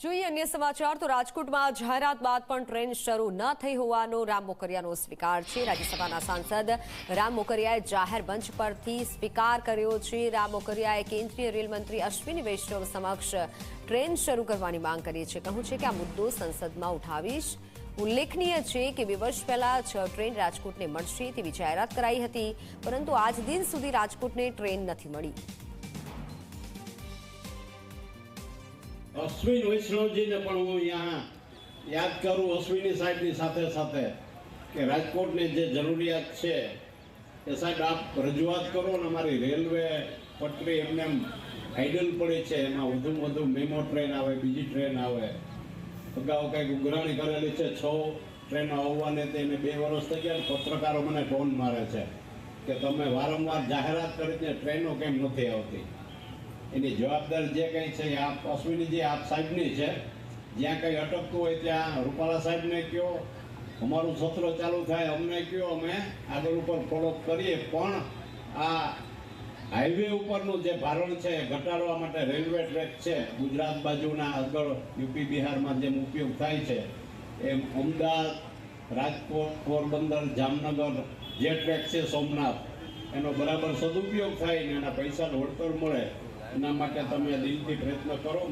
જોઈએ અન્ય સમાચાર તો રાજકોટમાં જાહેરાત બાદ પણ ટ્રેન શરૂ ન થઈ હોવાનો રામ મોકરિયાનો સ્વીકાર છે। રાજ્યસભાના સાંસદ રામ મોકરિયાએ જાહેર મંચ પરથી સ્વીકાર કર્યો છે। રામ મોકરિયાએ કેન્દ્રીય રેલ મંત્રી અશ્વિની વૈષ્ણવ સમક્ષ ટ્રેન શરૂ કરવાની માંગ કરી છે। કહ્યું છે કે આ મુદ્દો સંસદમાં ઉઠાવીશ। ઉલ્લેખનીય છે કે 2 વર્ષ પહેલા 6 ટ્રેન રાજકોટને મળશે તેવી જાહેરાત કરાઈ હતી, પરંતુ આજ દિન સુધી રાજકોટને ટ્રેન નથી મળી। अश्विन वैष्णव जी ने पण हूँ यहाँ याद करूँ अश्विनी साहब की साथे साथे कि राजकोट ने जे जरूरियात है ए साहब आप रजूआत करो ने हमारी रेलवे पटरी एमने आइडल पड़ी है एमां वधु वधु मेमो ट्रेन आवे बीजी ट्रेन आवे अगाऊ कंईक उघराणी करेली है 6 ट्रेन आववाने तेने 2 वर्ष थई गया। पत्रकारों मने फोन मारे छे कि तमे वारंवार जाहेरात करीने ट्रेनो केम नथी आवती। एनी जवाबदारी जे कई है आप अश्विनी जी आप साहब नी है। ज्यां कई अटकतुं होय त्यां रूपाला साहब ने कहो, अमारुं सत्र चालू थाय अमने कहो, अमे आगळ उपर फॉलोअप करीए। पण आ हाईवे उपरनुं जे भारण छे घटाडवा माटे रेलवे ट्रेक छे गुजरात बाजुना आगळ यूपी बिहारमां जेम उपयोग थाय छे एम अमदावाद राजकोट पोरबंदर जामनगर जे ट्रेक छे सोमनाथ एनो बराबर सदुपयोग थाय ने एना पैसानो वळतर मळे एना माटे तमे दिलथी प्रयत्न करो।